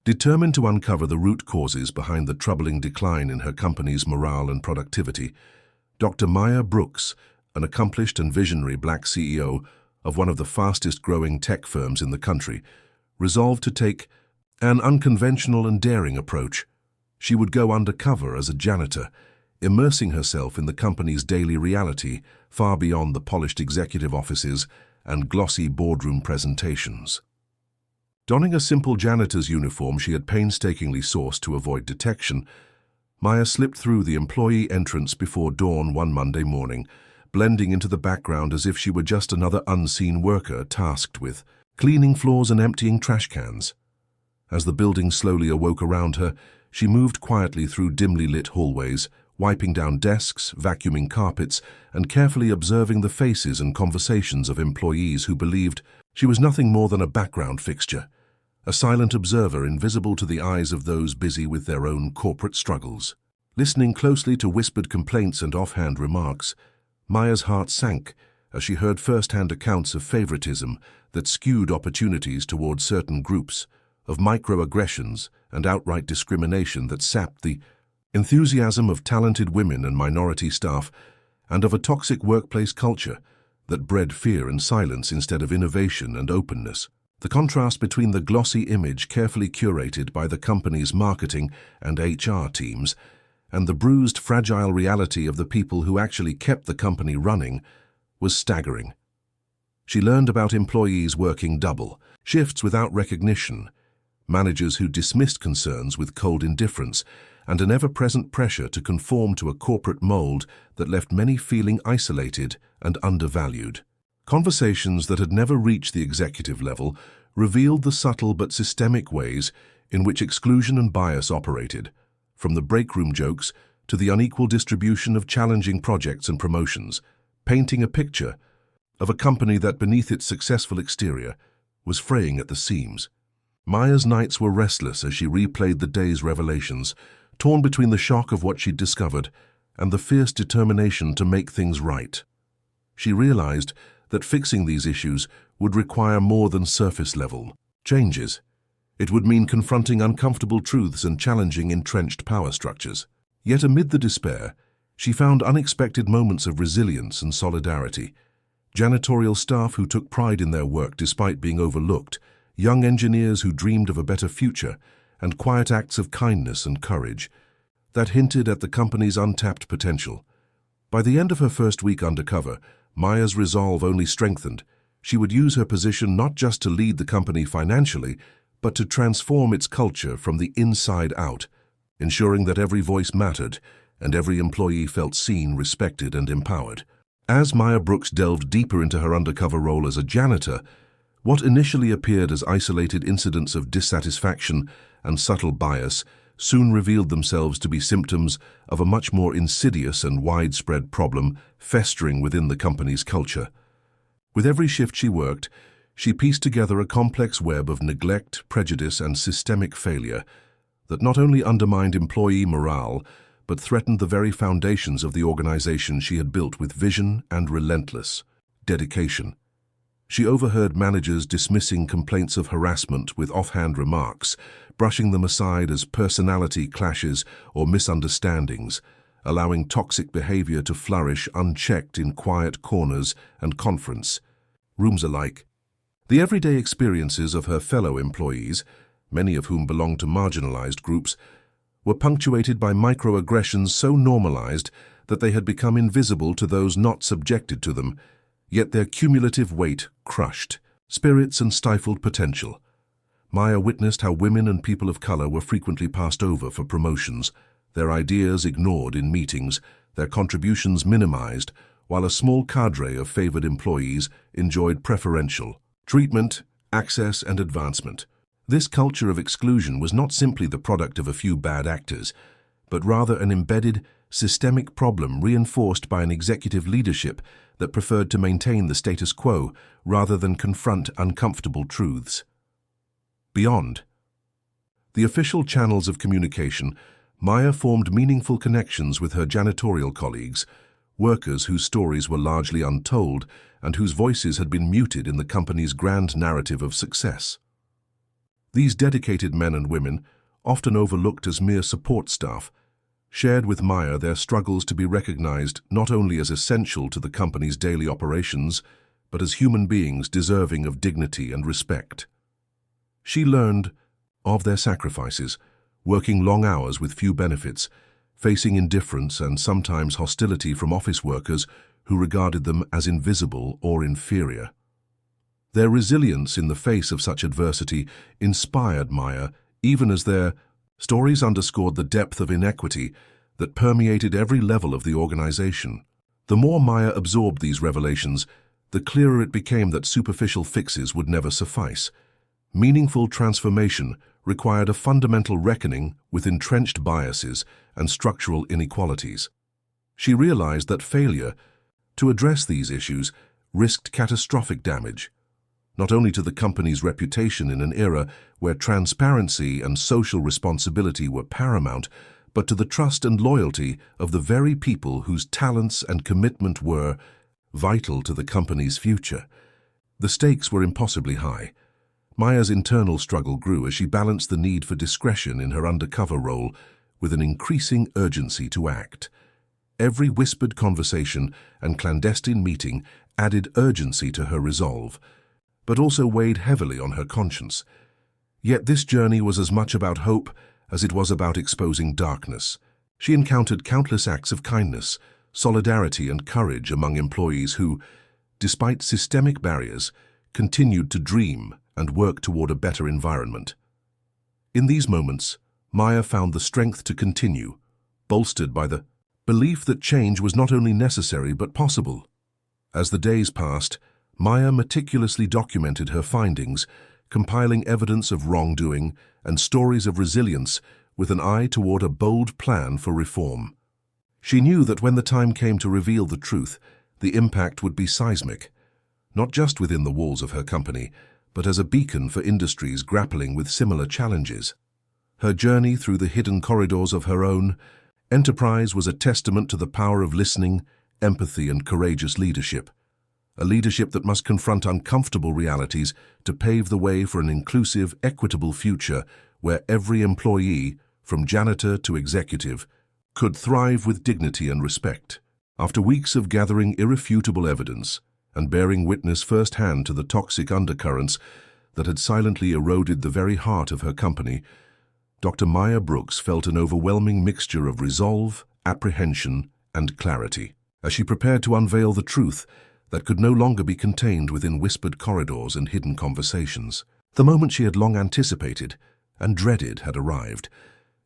Determined to uncover the root causes behind the troubling decline in her company's morale and productivity, Dr. Maya Brooks, an accomplished and visionary black CEO of one of the fastest-growing tech firms in the country, resolved to take an unconventional and daring approach. She would go undercover as a janitor, immersing herself in the company's daily reality far beyond the polished executive offices and glossy boardroom presentations. Donning a simple janitor's uniform she had painstakingly sourced to avoid detection, Maya slipped through the employee entrance before dawn one Monday morning, blending into the background as if she were just another unseen worker tasked with cleaning floors and emptying trash cans. As the building slowly awoke around her, she moved quietly through dimly lit hallways, wiping down desks, vacuuming carpets, and carefully observing the faces and conversations of employees who believed she was nothing more than a background fixture, a silent observer invisible to the eyes of those busy with their own corporate struggles. Listening closely to whispered complaints and offhand remarks, Maya's heart sank as she heard first-hand accounts of favoritism that skewed opportunities towards certain groups, of microaggressions and outright discrimination that sapped the enthusiasm of talented women and minority staff, and of a toxic workplace culture that bred fear and silence instead of innovation and openness. The contrast between the glossy image carefully curated by the company's marketing and HR teams and the bruised, fragile reality of the people who actually kept the company running was staggering. She learned about employees working double shifts without recognition, managers who dismissed concerns with cold indifference, and an ever-present pressure to conform to a corporate mold that left many feeling isolated and undervalued. Conversations that had never reached the executive level revealed the subtle but systemic ways in which exclusion and bias operated, from the break-room jokes to the unequal distribution of challenging projects and promotions, painting a picture of a company that, beneath its successful exterior, was fraying at the seams. Maya's nights were restless as she replayed the day's revelations, torn between the shock of what she'd discovered and the fierce determination to make things right. She realized that fixing these issues would require more than surface-level changes. It would mean confronting uncomfortable truths and challenging entrenched power structures. Yet amid the despair, she found unexpected moments of resilience and solidarity. Janitorial staff who took pride in their work despite being overlooked, young engineers who dreamed of a better future, and quiet acts of kindness and courage that hinted at the company's untapped potential. By the end of her first week undercover, Maya's resolve only strengthened. She would use her position not just to lead the company financially, but to transform its culture from the inside out, ensuring that every voice mattered and every employee felt seen, respected, and empowered. As Maya Brooks delved deeper into her undercover role as a janitor, what initially appeared as isolated incidents of dissatisfaction and subtle bias soon revealed themselves to be symptoms of a much more insidious and widespread problem festering within the company's culture. With every shift she worked, she pieced together a complex web of neglect, prejudice, and systemic failure that not only undermined employee morale, but threatened the very foundations of the organization she had built with vision and relentless dedication. She overheard managers dismissing complaints of harassment with offhand remarks, brushing them aside as personality clashes or misunderstandings, allowing toxic behavior to flourish unchecked in quiet corners and conference rooms alike. The everyday experiences of her fellow employees, many of whom belonged to marginalized groups, were punctuated by microaggressions so normalized that they had become invisible to those not subjected to them, yet their cumulative weight crushed spirits and stifled potential. Maya witnessed how women and people of color were frequently passed over for promotions, their ideas ignored in meetings, their contributions minimized, while a small cadre of favored employees enjoyed preferential treatment, access, and advancement. This culture of exclusion was not simply the product of a few bad actors, but rather an embedded, systemic problem reinforced by an executive leadership that preferred to maintain the status quo rather than confront uncomfortable truths. Beyond the official channels of communication, Maya formed meaningful connections with her janitorial colleagues, workers whose stories were largely untold and whose voices had been muted in the company's grand narrative of success. These dedicated men and women, often overlooked as mere support staff, shared with Maya their struggles to be recognized not only as essential to the company's daily operations, but as human beings deserving of dignity and respect. She learned of their sacrifices, working long hours with few benefits, facing indifference and sometimes hostility from office workers who regarded them as invisible or inferior. Their resilience in the face of such adversity inspired Maya, even as their stories underscored the depth of inequity that permeated every level of the organization. The more Maya absorbed these revelations, the clearer it became that superficial fixes would never suffice. Meaningful transformation required a fundamental reckoning with entrenched biases and structural inequalities. She realized that failure to address these issues risked catastrophic damage, not only to the company's reputation in an era where transparency and social responsibility were paramount, but to the trust and loyalty of the very people whose talents and commitment were vital to the company's future. The stakes were impossibly high. Maya's internal struggle grew as she balanced the need for discretion in her undercover role with an increasing urgency to act. Every whispered conversation and clandestine meeting added urgency to her resolve, but also weighed heavily on her conscience. Yet this journey was as much about hope as it was about exposing darkness. She encountered countless acts of kindness, solidarity, and courage among employees who, despite systemic barriers, continued to dream and work toward a better environment. In these moments, Maya found the strength to continue, bolstered by the belief that change was not only necessary but possible. As the days passed, Maya meticulously documented her findings, compiling evidence of wrongdoing and stories of resilience with an eye toward a bold plan for reform. She knew that when the time came to reveal the truth, the impact would be seismic, not just within the walls of her company, but as a beacon for industries grappling with similar challenges. Her journey through the hidden corridors of her own enterprise was a testament to the power of listening, empathy, and courageous leadership. A leadership that must confront uncomfortable realities to pave the way for an inclusive, equitable future where every employee, from janitor to executive, could thrive with dignity and respect. After weeks of gathering irrefutable evidence and bearing witness firsthand to the toxic undercurrents that had silently eroded the very heart of her company, Dr. Maya Brooks felt an overwhelming mixture of resolve, apprehension, and clarity as she prepared to unveil the truth that could no longer be contained within whispered corridors and hidden conversations. The moment she had long anticipated and dreaded had arrived,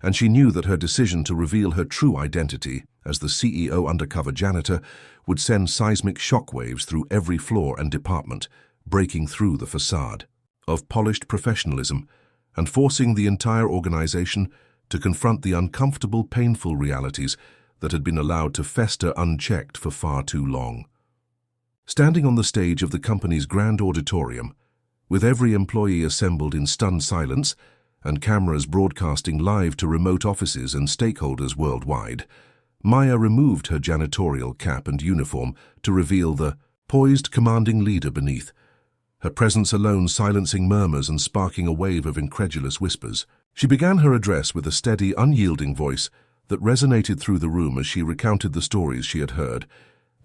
and she knew that her decision to reveal her true identity as the CEO undercover janitor would send seismic shockwaves through every floor and department, breaking through the facade of polished professionalism and forcing the entire organization to confront the uncomfortable, painful realities that had been allowed to fester unchecked for far too long. Standing on the stage of the company's grand auditorium, with every employee assembled in stunned silence and cameras broadcasting live to remote offices and stakeholders worldwide, Maya removed her janitorial cap and uniform to reveal the poised, commanding leader beneath, her presence alone silencing murmurs and sparking a wave of incredulous whispers. She began her address with a steady, unyielding voice that resonated through the room as she recounted the stories she had heard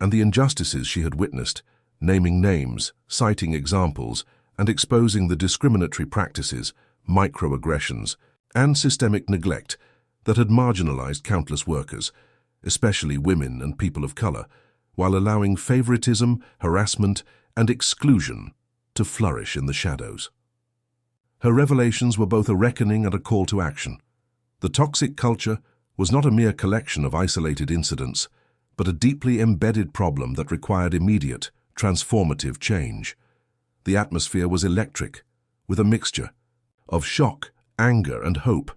and the injustices she had witnessed, naming names, citing examples, and exposing the discriminatory practices, microaggressions, and systemic neglect that had marginalized countless workers, especially women and people of color, while allowing favoritism, harassment, and exclusion to flourish in the shadows. Her revelations were both a reckoning and a call to action. The toxic culture was not a mere collection of isolated incidents, but a deeply embedded problem that required immediate, transformative change. The atmosphere was electric, with a mixture of shock, anger, and hope,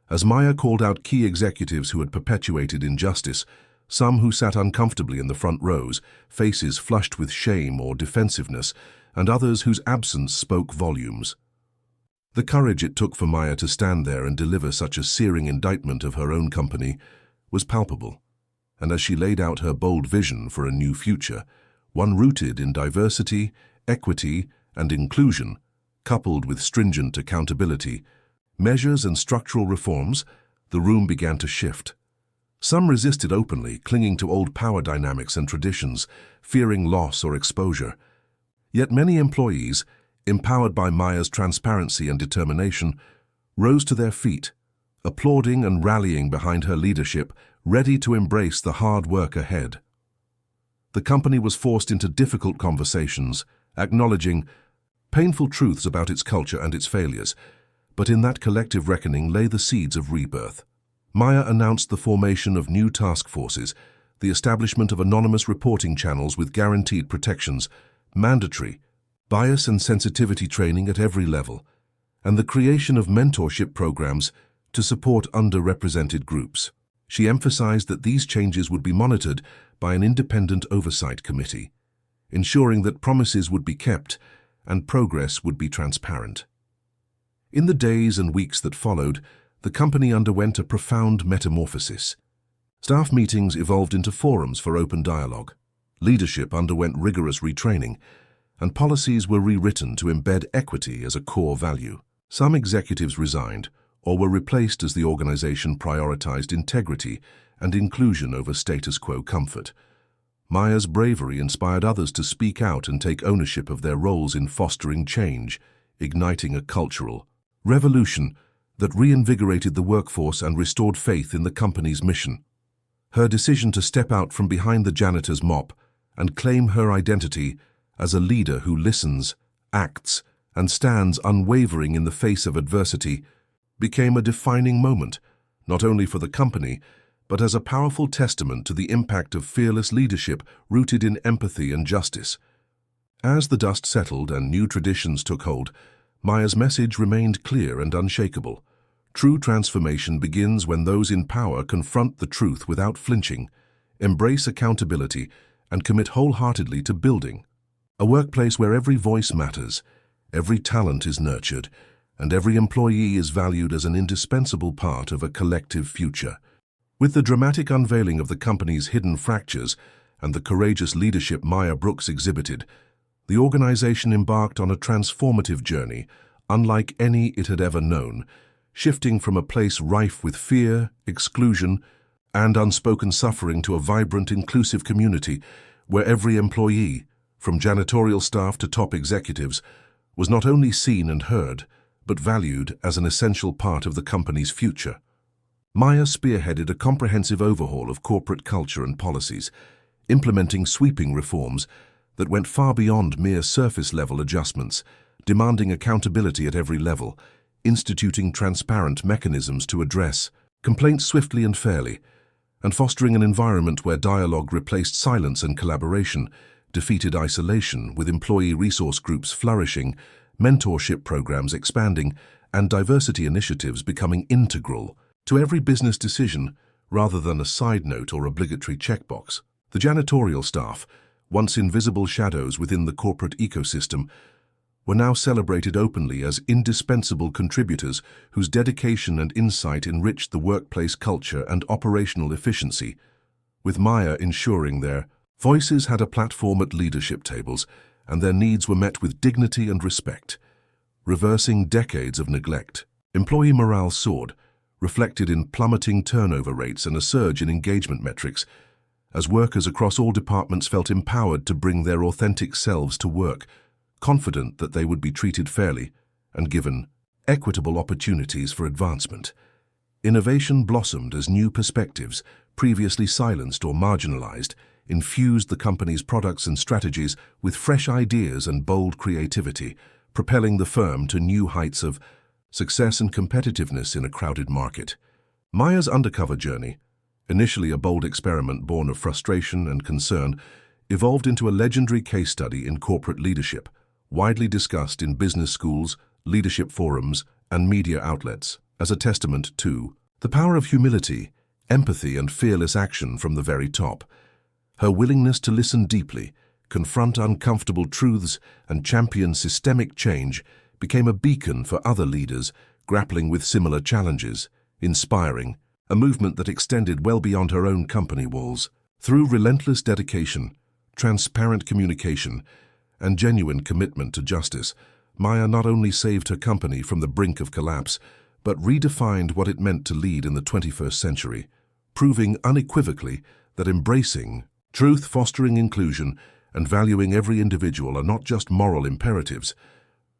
as Maya called out key executives who had perpetuated injustice, some who sat uncomfortably in the front rows, faces flushed with shame or defensiveness, and others whose absence spoke volumes. The courage it took for Maya to stand there and deliver such a searing indictment of her own company was palpable, and as she laid out her bold vision for a new future, one rooted in diversity, equity, and inclusion, coupled with stringent accountability, measures and structural reforms, the room began to shift. Some resisted openly, clinging to old power dynamics and traditions, fearing loss or exposure. Yet many employees, empowered by Maya's transparency and determination, rose to their feet, applauding and rallying behind her leadership, ready to embrace the hard work ahead. The company was forced into difficult conversations, acknowledging painful truths about its culture and its failures, but in that collective reckoning lay the seeds of rebirth. Maya announced the formation of new task forces, the establishment of anonymous reporting channels with guaranteed protections, mandatory bias and sensitivity training at every level, and the creation of mentorship programs to support underrepresented groups. She emphasized that these changes would be monitored by an independent oversight committee, ensuring that promises would be kept and progress would be transparent. In the days and weeks that followed, the company underwent a profound metamorphosis. Staff meetings evolved into forums for open dialogue. Leadership underwent rigorous retraining, and policies were rewritten to embed equity as a core value. Some executives resigned or were replaced as the organization prioritized integrity and inclusion over status quo comfort. Maya's bravery inspired others to speak out and take ownership of their roles in fostering change, igniting a cultural revolution that reinvigorated the workforce and restored faith in the company's mission. Her decision to step out from behind the janitor's mop and claim her identity as a leader who listens, acts, and stands unwavering in the face of adversity became a defining moment, not only for the company, but as a powerful testament to the impact of fearless leadership rooted in empathy and justice. As the dust settled and new traditions took hold, Maya's message remained clear and unshakable. True transformation begins when those in power confront the truth without flinching, embrace accountability, and commit wholeheartedly to building a workplace where every voice matters, every talent is nurtured, and every employee is valued as an indispensable part of a collective future. With the dramatic unveiling of the company's hidden fractures and the courageous leadership Maya Brooks exhibited, the organization embarked on a transformative journey, unlike any it had ever known, shifting from a place rife with fear, exclusion, and unspoken suffering to a vibrant, inclusive community where every employee, from janitorial staff to top executives, was not only seen and heard, but valued as an essential part of the company's future. Maya spearheaded a comprehensive overhaul of corporate culture and policies, implementing sweeping reforms that went far beyond mere surface-level adjustments, demanding accountability at every level, instituting transparent mechanisms to address complaints swiftly and fairly, and fostering an environment where dialogue replaced silence and collaboration, defeated isolation, with employee resource groups flourishing, mentorship programs expanding, and diversity initiatives becoming integral to every business decision rather than a side note or obligatory checkbox. The janitorial staff, once invisible shadows within the corporate ecosystem, were now celebrated openly as indispensable contributors whose dedication and insight enriched the workplace culture and operational efficiency, with Maya ensuring their voices had a platform at leadership tables and their needs were met with dignity and respect. Reversing decades of neglect, employee morale soared, reflected in plummeting turnover rates and a surge in engagement metrics, as workers across all departments felt empowered to bring their authentic selves to work, confident that they would be treated fairly and given equitable opportunities for advancement. Innovation blossomed as new perspectives, previously silenced or marginalized, infused the company's products and strategies with fresh ideas and bold creativity, propelling the firm to new heights of success and competitiveness in a crowded market. Maya's Undercover journey, initially a bold experiment born of frustration and concern, evolved into a legendary case study in corporate leadership, widely discussed in business schools, leadership forums, and media outlets, as a testament to the power of humility, empathy, and fearless action from the very top. Her willingness to listen deeply, confront uncomfortable truths, and champion systemic change became a beacon for other leaders grappling with similar challenges, inspiring a movement that extended well beyond her own company walls. Through relentless dedication, transparent communication, and genuine commitment to justice, Maya not only saved her company from the brink of collapse, but redefined what it meant to lead in the 21st century, proving unequivocally that embracing truth, fostering inclusion, and valuing every individual are not just moral imperatives,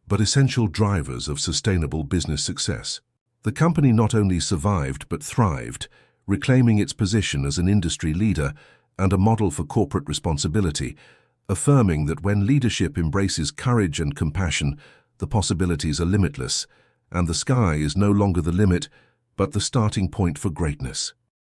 but essential drivers of sustainable business success. The company not only survived but thrived, reclaiming its position as an industry leader and a model for corporate responsibility, affirming that when leadership embraces courage and compassion, the possibilities are limitless, and the sky is no longer the limit, but the starting point for greatness.